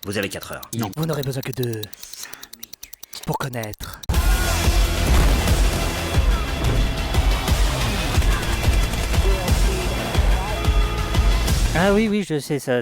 Vous avez 4 heures. Non. Vous n'aurez besoin que de... 5 minutes. Pour connaître. Ah oui, je sais, ça...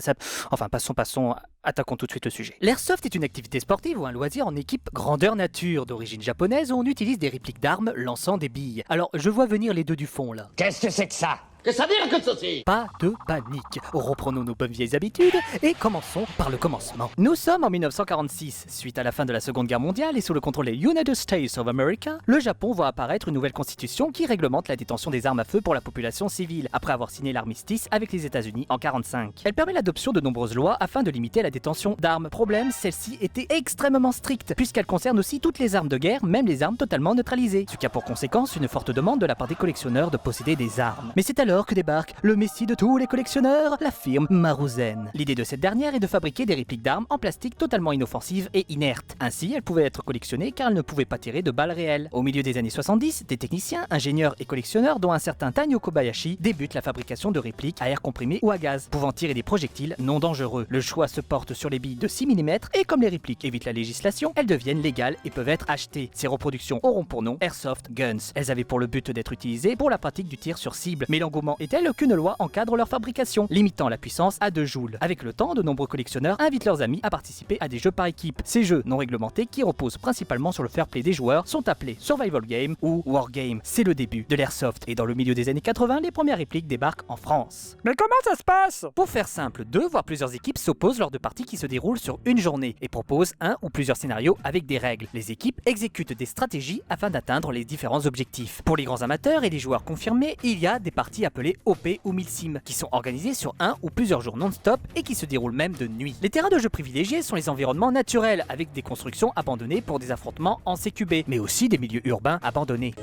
Enfin, passons, attaquons tout de suite le sujet. L'airsoft est une activité sportive ou un loisir en équipe grandeur nature, d'origine japonaise, où on utilise des répliques d'armes lançant des billes. Alors, je vois venir les deux du fond, là. Qu'est-ce que c'est que ça? Qu'est-ce que ça veut dire que ceci? Pas de panique. Reprenons nos bonnes vieilles habitudes et commençons par le commencement. Nous sommes en 1946. Suite à la fin de la Seconde Guerre mondiale et sous le contrôle des United States of America, le Japon voit apparaître une nouvelle constitution qui réglemente la détention des armes à feu pour la population civile, après avoir signé l'armistice avec les États-Unis en 1945. Elle permet l'adoption de nombreuses lois afin de limiter la détention d'armes. Problème, celle-ci était extrêmement stricte, puisqu'elle concerne aussi toutes les armes de guerre, même les armes totalement neutralisées, ce qui a pour conséquence une forte demande de la part des collectionneurs de posséder des armes. Mais c'est alors que débarque le messie de tous les collectionneurs, la firme Maruzen. L'idée de cette dernière est de fabriquer des répliques d'armes en plastique totalement inoffensives et inertes. Ainsi, elles pouvaient être collectionnées car elles ne pouvaient pas tirer de balles réelles. Au milieu des années 70, des techniciens, ingénieurs et collectionneurs, dont un certain Tanio Kobayashi, débutent la fabrication de répliques à air comprimé ou à gaz, pouvant tirer des projectiles non dangereux. Le choix se porte sur les billes de 6 mm et comme les répliques évitent la législation, elles deviennent légales et peuvent être achetées. Ces reproductions auront pour nom Airsoft Guns. Elles avaient pour le but d'être utilisées pour la pratique du tir sur cible, mais l'engouement est tel qu'une loi encadre leur fabrication, limitant la puissance à 2 joules. Avec le temps, de nombreux collectionneurs invitent leurs amis à participer à des jeux par équipe. Ces jeux non réglementés, qui reposent principalement sur le fair play des joueurs, sont appelés Survival Game ou War Game. C'est le début de l'airsoft, et dans le milieu des années 80, les premières répliques débarquent en France. Mais comment ça se passe? Pour faire simple, 2 voire plusieurs équipes s'opposent lors de parties qui se déroulent sur une journée et proposent un ou plusieurs scénarios avec des règles. Les équipes exécutent des stratégies afin d'atteindre les différents objectifs. Pour les grands amateurs et les joueurs confirmés, il y a des parties appelées OP ou Milsim, qui sont organisées sur un ou plusieurs jours non-stop et qui se déroulent même de nuit. Les terrains de jeu privilégiés sont les environnements naturels, avec des constructions abandonnées pour des affrontements en CQB, mais aussi des milieux urbains abandonnés.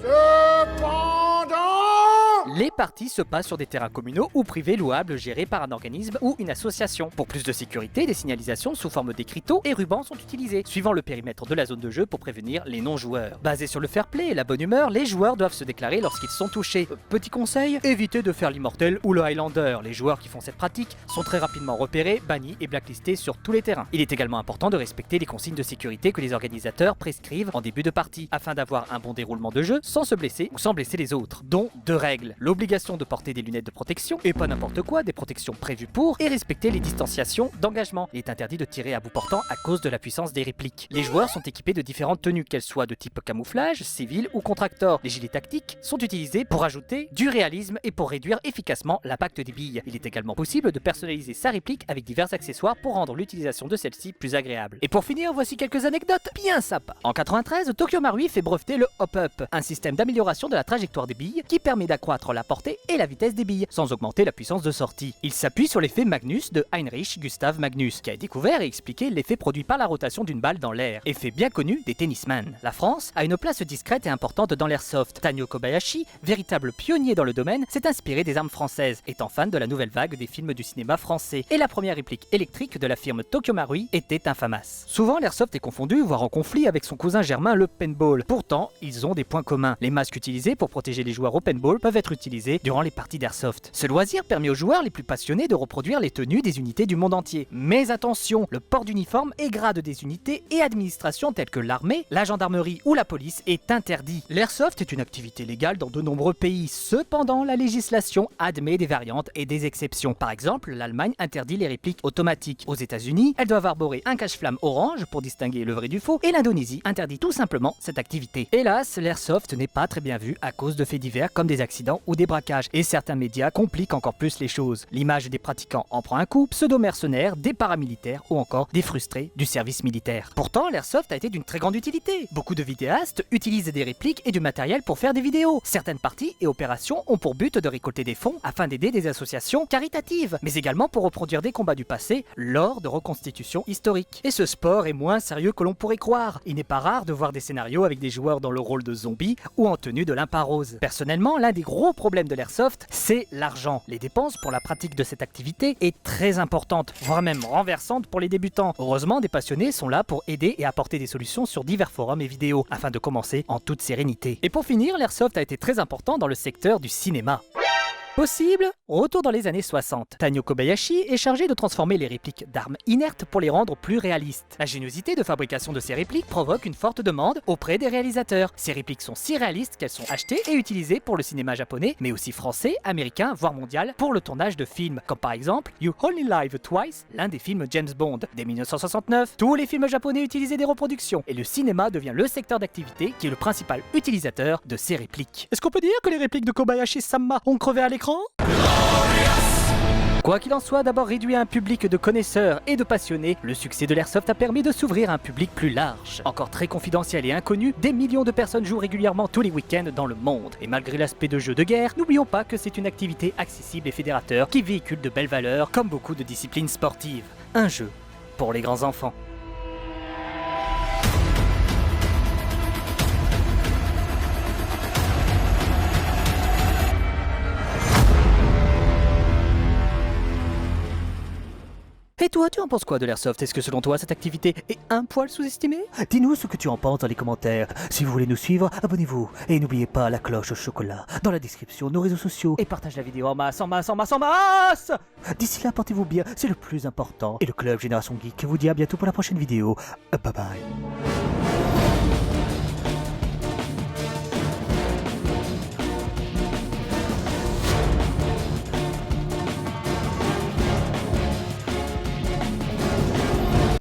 Les parties se passent sur des terrains communaux ou privés louables gérés par un organisme ou une association. Pour plus de sécurité, des signalisations sous forme d'écriteaux et rubans sont utilisés, suivant le périmètre de la zone de jeu pour prévenir les non-joueurs. Basé sur le fair play et la bonne humeur, les joueurs doivent se déclarer lorsqu'ils sont touchés. Petit conseil, évitez de faire l'immortel ou le Highlander. Les joueurs qui font cette pratique sont très rapidement repérés, bannis et blacklistés sur tous les terrains. Il est également important de respecter les consignes de sécurité que les organisateurs prescrivent en début de partie, afin d'avoir un bon déroulement de jeu sans se blesser ou sans blesser les autres, dont 2 règles. L'obligation de porter des lunettes de protection, et pas n'importe quoi, des protections prévues pour, et respecter les distanciations d'engagement. Il est interdit de tirer à bout portant à cause de la puissance des répliques. Les joueurs sont équipés de différentes tenues, qu'elles soient de type camouflage, civil ou contractor. Les gilets tactiques sont utilisés pour ajouter du réalisme et pour réduire efficacement l'impact des billes. Il est également possible de personnaliser sa réplique avec divers accessoires pour rendre l'utilisation de celle-ci plus agréable. Et pour finir, voici quelques anecdotes bien sympas. En 93, Tokyo Marui fait breveter le Hop-Up, un système d'amélioration de la trajectoire des billes qui permet d'accroître la portée et la vitesse des billes, sans augmenter la puissance de sortie. Il s'appuie sur l'effet Magnus de Heinrich Gustav Magnus, qui a découvert et expliqué l'effet produit par la rotation d'une balle dans l'air, effet bien connu des tennisman. La France a une place discrète et importante dans l'airsoft. Tanio Kobayashi, véritable pionnier dans le domaine, s'est inspiré des armes françaises, étant fan de la nouvelle vague des films du cinéma français, et la première réplique électrique de la firme Tokyo Marui était un FAMAS. Souvent, l'airsoft est confondu, voire en conflit avec son cousin germain le paintball. Pourtant, ils ont des points communs. Les masques utilisés pour protéger les joueurs au paintball peuvent être utilisés durant les parties d'airsoft. Ce loisir permet aux joueurs les plus passionnés de reproduire les tenues des unités du monde entier. Mais attention, le port d'uniforme et grade des unités et administrations telles que l'armée, la gendarmerie ou la police est interdit. L'airsoft est une activité légale dans de nombreux pays. Cependant, la législation admet des variantes et des exceptions. Par exemple, l'Allemagne interdit les répliques automatiques. Aux États-Unis, elles doivent arborer un cache-flamme orange pour distinguer le vrai du faux, et l'Indonésie interdit tout simplement cette activité. Hélas, l'airsoft n'est pas très bien vu à cause de faits divers comme des accidents ou des braquages, et certains médias compliquent encore plus les choses. L'image des pratiquants en prend un coup, pseudo-mercenaires, des paramilitaires ou encore des frustrés du service militaire. Pourtant, l'airsoft a été d'une très grande utilité. Beaucoup de vidéastes utilisent des répliques et du matériel pour faire des vidéos. Certaines parties et opérations ont pour but de récolter des fonds afin d'aider des associations caritatives, mais également pour reproduire des combats du passé lors de reconstitutions historiques. Et ce sport est moins sérieux que l'on pourrait croire. Il n'est pas rare de voir des scénarios avec des joueurs dans le rôle de zombies ou en tenue de l'impar rose. Personnellement, l'un des gros problèmes de l'airsoft, c'est l'argent. Les dépenses pour la pratique de cette activité est très importante, voire même renversante pour les débutants. Heureusement, des passionnés sont là pour aider et apporter des solutions sur divers forums et vidéos, afin de commencer en toute sérénité. Et pour finir, l'airsoft a été très important dans le secteur du cinéma. Possible? Retour dans les années 60. Tanio Kobayashi est chargé de transformer les répliques d'armes inertes pour les rendre plus réalistes. L'ingéniosité de fabrication de ces répliques provoque une forte demande auprès des réalisateurs. Ces répliques sont si réalistes qu'elles sont achetées et utilisées pour le cinéma japonais, mais aussi français, américain, voire mondial, pour le tournage de films, comme par exemple You Only Live Twice, l'un des films James Bond. Dès 1969, tous les films japonais utilisaient des reproductions, et le cinéma devient le secteur d'activité qui est le principal utilisateur de ces répliques. Est-ce qu'on peut dire que les répliques de Kobayashi-sama ont crevé à l'écran? Quoi qu'il en soit, d'abord réduit à un public de connaisseurs et de passionnés, le succès de l'airsoft a permis de s'ouvrir à un public plus large. Encore très confidentiel et inconnu, des millions de personnes jouent régulièrement tous les week-ends dans le monde. Et malgré l'aspect de jeu de guerre, n'oublions pas que c'est une activité accessible et fédérateur qui véhicule de belles valeurs, comme beaucoup de disciplines sportives. Un jeu pour les grands enfants. Et toi, tu en penses quoi de l'airsoft? Est-ce que selon toi, cette activité est un poil sous-estimée? Dis-nous ce que tu en penses dans les commentaires. Si vous voulez nous suivre, abonnez-vous. Et n'oubliez pas la cloche au chocolat dans la description, nos réseaux sociaux. Et partage la vidéo en masse, en masse, en masse, en masse. D'ici là, portez-vous bien, c'est le plus important. Et le club Génération Geek vous dit à bientôt pour la prochaine vidéo. Bye bye.